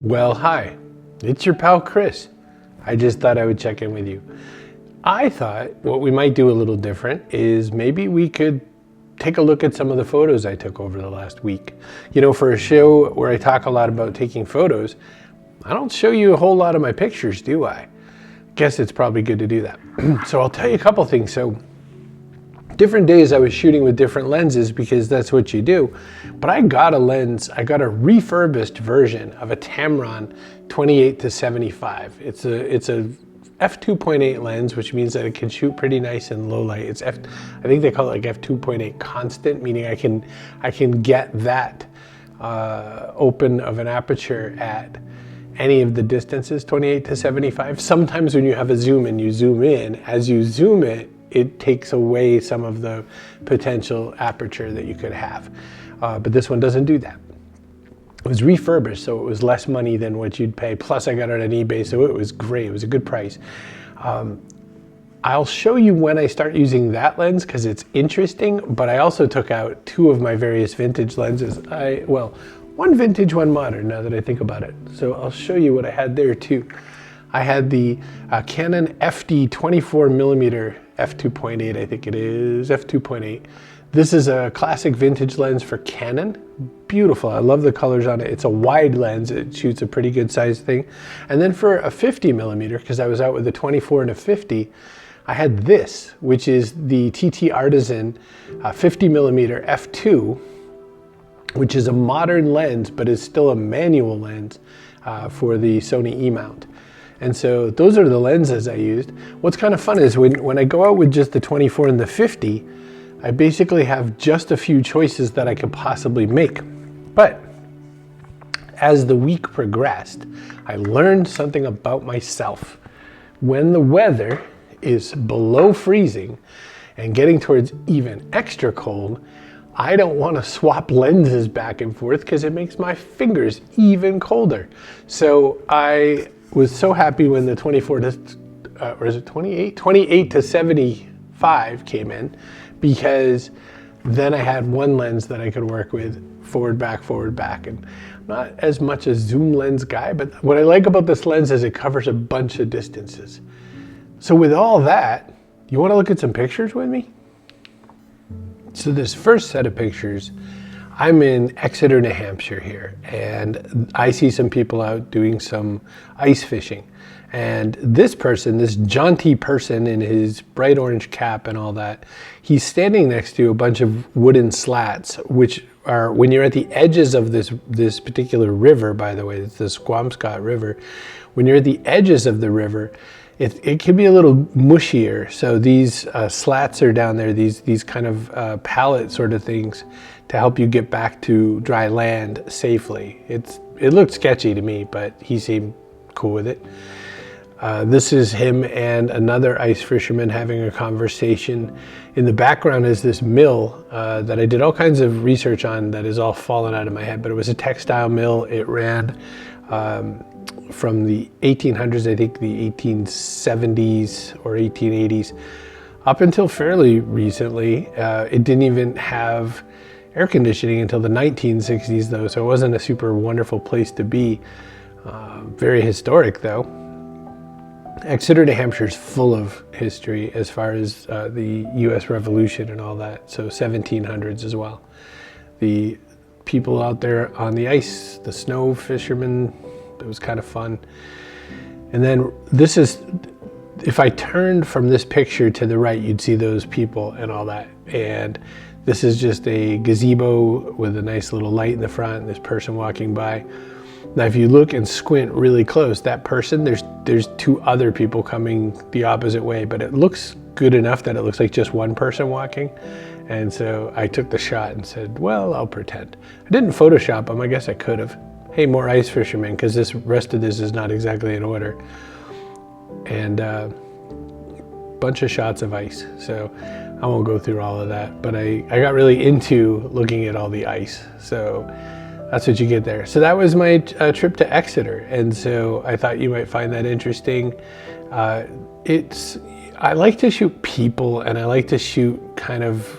Well, hi, it's your pal Chris. I just thought I would check in with you. I thought what we might do a little different is maybe we could take a look at some of the photos I took over the last week. You know, for a show where I talk a lot about taking photos, I don't show you a whole lot of my pictures, do I? Guess it's probably good to do that. So I'll tell you a couple things. So different days I was shooting with different lenses because that's what you do. But I got a lens, I got a refurbished version of a Tamron 28-75. It's a f2.8 lens, which means that it can shoot pretty nice in low light. I think they call it like f2.8 constant, meaning I can get that open of an aperture at any of the distances, 28-75. Sometimes when you have a zoom and you zoom in, as you zoom it takes away some of the potential aperture that you could have. But this one doesn't do that. It was refurbished, so it was less money than what you'd pay. Plus I got it on eBay, so it was great. It was a good price. I'll show you when I start using that lens because it's interesting, but I also took out two of my various vintage lenses. One vintage, one modern, now that I think about it. So I'll show you what I had there too. I had the Canon FD 24mm f2.8, I think it is, f2.8. This is a classic vintage lens for Canon. Beautiful, I love the colors on it. It's a wide lens, it shoots a pretty good size thing. And then for a 50mm, because I was out with a 24 and a 50, I had this, which is the TT Artisan 50mm f2, which is a modern lens, but is still a manual lens for the Sony E-mount. And so those are the lenses I used. What's kind of fun is when I go out with just the 24 and the 50, I basically have just a few choices that I could possibly make. But as the week progressed, I learned something about myself. When the weather is below freezing and getting towards even extra cold, I don't want to swap lenses back and forth because it makes my fingers even colder. So I was so happy when the 28-75 came in, because then I had one lens that I could work with forward, back, and I'm not as much a zoom lens guy, but what I like about this lens is it covers a bunch of distances. So with all that, you want to look at some pictures with me? So this first set of pictures, I'm in Exeter, New Hampshire here, and I see some people out doing some ice fishing. And this person, this jaunty person in his bright orange cap and all that, he's standing next to a bunch of wooden slats, which are, when you're at the edges of this particular river, by the way, it's the Squamscott River, when you're at the edges of the river, it can be a little mushier. So these slats are down there, these kind of pallet sort of things to help you get back to dry land safely. It looked sketchy to me, but he seemed cool with it. This is him and another ice fisherman having a conversation. In the background is this mill that I did all kinds of research on that is all fallen out of my head, but it was a textile mill. It ran from the 1800s, I think the 1870s or 1880s, up until fairly recently. It didn't even have air conditioning until the 1960s though, so it wasn't a super wonderful place to be. Very historic though. Exeter, New Hampshire is full of history as far as the US Revolution and all that, so 1700s as well. The people out there on the ice, the snow fishermen, it was kind of fun. And then this is, if I turned from this picture to the right, you'd see those people and all that. And this is just a gazebo with a nice little light in the front and this person walking by. Now, if you look and squint really close, that person, there's two other people coming the opposite way, but it looks good enough that it looks like just one person walking. And so I took the shot and said, well, I'll pretend. I didn't Photoshop them, I guess I could have. Hey, more ice fishermen, because this rest of this is not exactly in order. And bunch of shots of ice. So I won't go through all of that, but I got really into looking at all the ice. So that's what you get there. So that was my trip to Exeter. And so I thought you might find that interesting. I like to shoot people, and I like to shoot kind of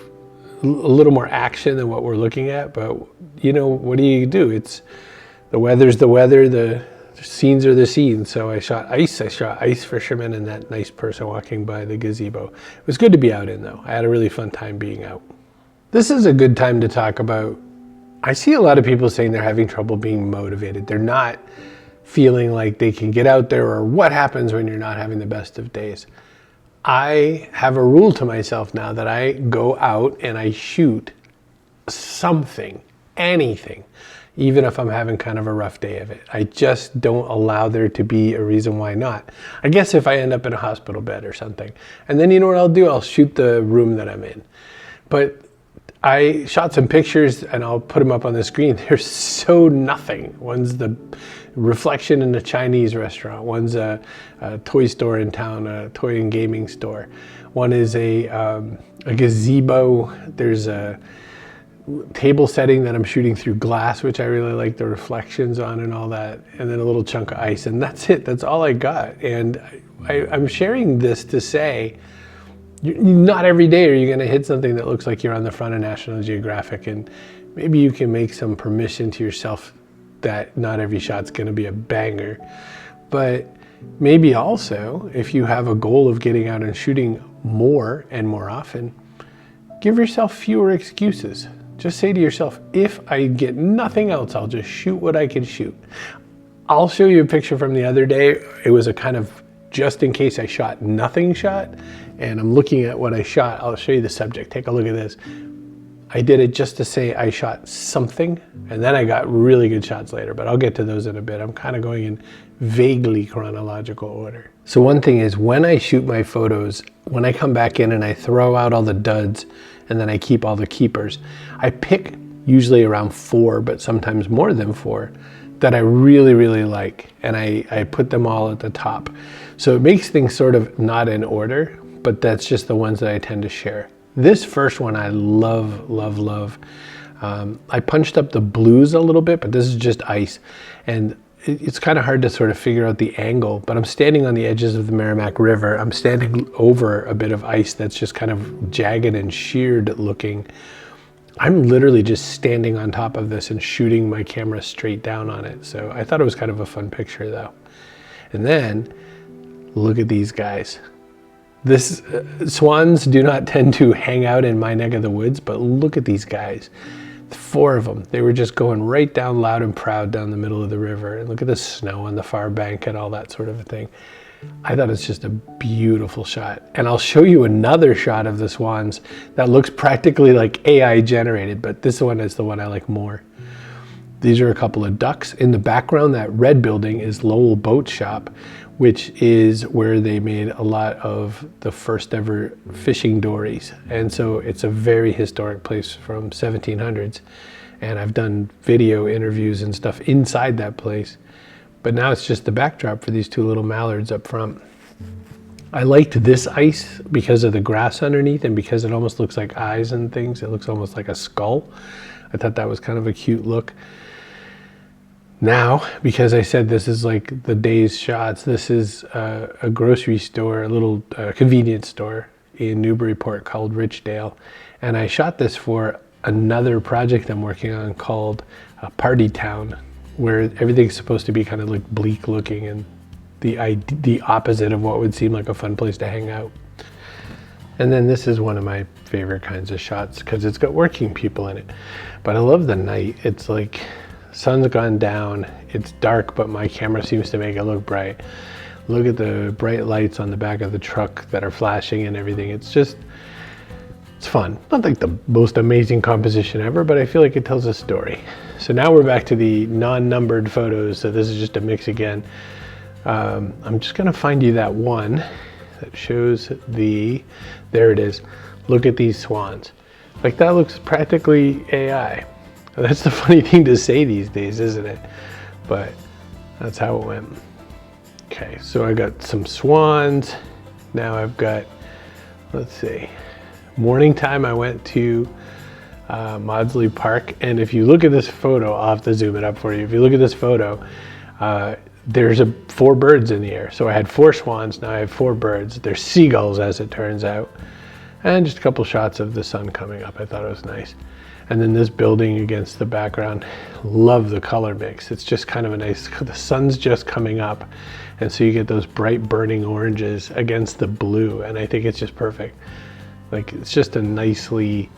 a little more action than what we're looking at, but you know, what do you do? The weather's the weather, scenes are the scenes. So I shot ice fishermen and that nice person walking by the gazebo. It was good to be out in though. I had a really fun time being out. This is a good time to talk about, I see a lot of people saying they're having trouble being motivated. They're not feeling like they can get out there, or what happens when you're not having the best of days. I have a rule to myself now that I go out and I shoot something, anything, even if I'm having kind of a rough day of it. I just don't allow there to be a reason why not. I guess if I end up in a hospital bed or something, and then you know what I'll do? I'll shoot the room that I'm in. But I shot some pictures and I'll put them up on the screen. They're so nothing. One's the reflection in a Chinese restaurant. One's a toy store in town, a toy and gaming store. One is a gazebo. There's a table setting that I'm shooting through glass, which I really like the reflections on and all that. And then a little chunk of ice, and that's it. That's all I got. And I'm sharing this to say, not every day are you going to hit something that looks like you're on the front of National Geographic, and maybe you can make some permission to yourself that not every shot's going to be a banger. But maybe also, if you have a goal of getting out and shooting more and more often, give yourself fewer excuses. Just say to yourself, if I get nothing else, I'll just shoot what I can shoot. I'll show you a picture from the other day. It was a kind of just in case I shot nothing shot, and I'm looking at what I shot. I'll show you the subject. Take a look at this. I did it just to say I shot something, and then I got really good shots later, but I'll get to those in a bit. I'm kind of going in vaguely chronological order. So one thing is, when I shoot my photos, when I come back in and I throw out all the duds and then I keep all the keepers, I pick usually around 4, but sometimes more than 4, that I really, really like, and I put them all at the top. So it makes things sort of not in order, but that's just the ones that I tend to share. This first one I love, love, love. I punched up the blues a little bit, but this is just ice. And it's kind of hard to sort of figure out the angle, but I'm standing on the edges of the Merrimack River. I'm standing over a bit of ice that's just kind of jagged and sheared looking. I'm literally just standing on top of this and shooting my camera straight down on it. So I thought it was kind of a fun picture though. And then look at these guys. This swans do not tend to hang out in my neck of the woods, but look at these guys. 4 of them. They were just going right down loud and proud down the middle of the river. And look at the snow on the far bank and all that sort of a thing. I thought it's just a beautiful shot. And I'll show you another shot of the swans that looks practically like AI generated, but this one is the one I like more. These are a couple of ducks. In the background, that red building is Lowell Boat Shop, which is where they made a lot of the first ever fishing dories. And so it's a very historic place from 1700s. And I've done video interviews and stuff inside that place. But now it's just the backdrop for these 2 little mallards up front. I liked this ice because of the grass underneath and because it almost looks like eyes and things. It looks almost like a skull. I thought that was kind of a cute look. Now, because I said this is like the day's shots, this is a grocery store, a little convenience store in Newburyport called Richdale. And I shot this for another project I'm working on called Party Town, where everything's supposed to be kind of like bleak looking and the opposite of what would seem like a fun place to hang out. And then this is one of my favorite kinds of shots because it's got working people in it. But I love the night. It's like sun's gone down, it's dark, but my camera seems to make it look bright. Look at the bright lights on the back of the truck that are flashing and everything. It's fun. Not like the most amazing composition ever, but I feel like it tells a story. So now we're back to the non-numbered photos. So this is just a mix again. I'm just gonna find you that one that shows there it is. Look at these swans. Like that looks practically AI. That's the funny thing to say these days, isn't it? But that's how it went. Okay, so I got some swans. Now I've got, let's see, morning time I went to Maudslay Park. And if you look at this photo, I'll have to zoom it up for you. If you look at this photo, there's 4 birds in the air. So I had 4 swans, now I have 4 birds. They're seagulls, as it turns out. And just a couple shots of the sun coming up. I thought it was nice. And then this building against the background. Love the color mix. It's just kind of a nice, the sun's just coming up. And so you get those bright burning oranges against the blue. And I think it's just perfect. Like, it's just a nicely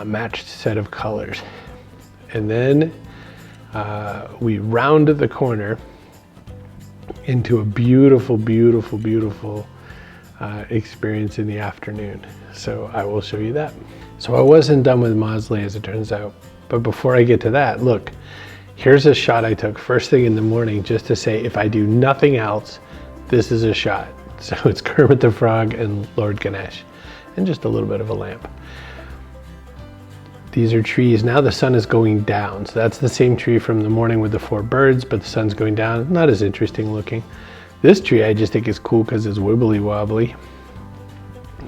matched set of colors. And then we rounded the corner into a beautiful, beautiful, beautiful experience in the afternoon. So I will show you that. So I wasn't done with Maudslay, as it turns out. But before I get to that, look, here's a shot I took first thing in the morning just to say, if I do nothing else, this is a shot. So it's Kermit the Frog and Lord Ganesh, and just a little bit of a lamp. These are trees. Now the sun is going down. So that's the same tree from the morning with the 4 birds, but the sun's going down. Not as interesting looking. This tree I just think is cool because it's wibbly wobbly.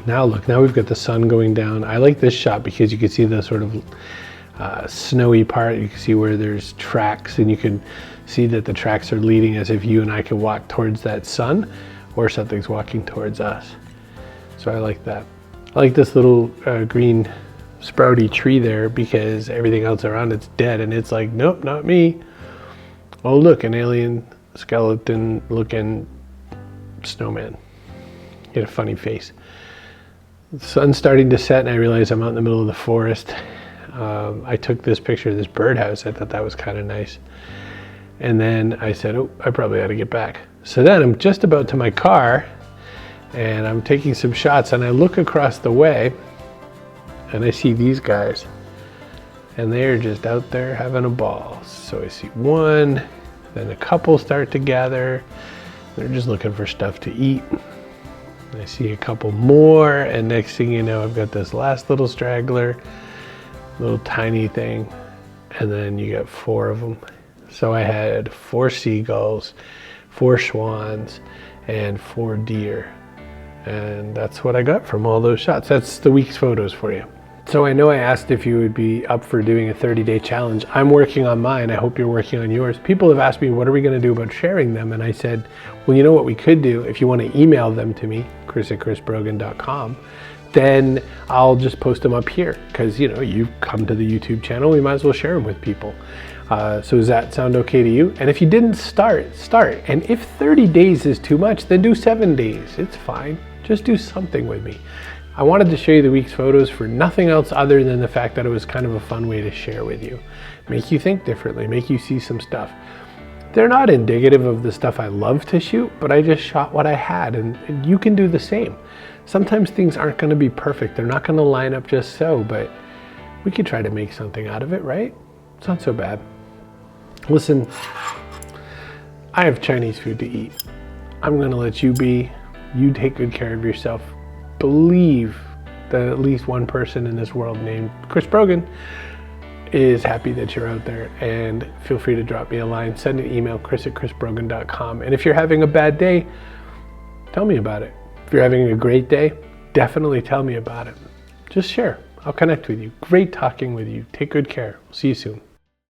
Now look, now we've got the sun going down. I like this shot because you can see the sort of snowy part. You can see where there's tracks, and you can see that the tracks are leading as if you and I could walk towards that sun, or something's walking towards us. So I like that. I like this little green sprouty tree there because everything else around it's dead, and it's like, nope, not me. Oh look, an alien skeleton looking snowman. He had a funny face. The sun's starting to set and I realize I'm out in the middle of the forest. I took this picture of this birdhouse. I thought that was kind of nice. And then I said, oh, I probably ought to get back. So then I'm just about to my car and I'm taking some shots, and I look across the way and I see these guys, and they're just out there having a ball. So I see one, then a couple start to gather. They're just looking for stuff to eat. I see a couple more, and next thing you know, I've got this last little straggler, little tiny thing, and then you got 4 of them. So I had 4 seagulls, 4 swans, and 4 deer. And that's what I got from all those shots. That's the week's photos for you. So I know I asked if you would be up for doing a 30-day challenge. I'm working on mine. I hope you're working on yours. People have asked me, what are we going to do about sharing them? And I said, well, you know what we could do? If you want to email them to me, chris@chrisbrogan.com, then I'll just post them up here. Because, you know, you've come to the YouTube channel. We might as well share them with people. So does that sound okay to you? And if you didn't start. And if 30 days is too much, then do 7 days. It's fine. Just do something with me. I wanted to show you the week's photos for nothing else other than the fact that it was kind of a fun way to share with you. Make you think differently, make you see some stuff. They're not indicative of the stuff I love to shoot, but I just shot what I had, and you can do the same. Sometimes things aren't going to be perfect. They're not going to line up just so, but we could try to make something out of it, right? It's not so bad. Listen, I have Chinese food to eat. I'm going to let you be. You take good care of yourself. Believe that at least one person in this world named Chris Brogan is happy that you're out there, and feel free to drop me a line, send an email, chris@chrisbrogan.com. And if you're having a bad day, tell me about it. If you're having a great day, definitely tell me about it. Just share. I'll connect with you. Great talking with you. Take good care. See you soon.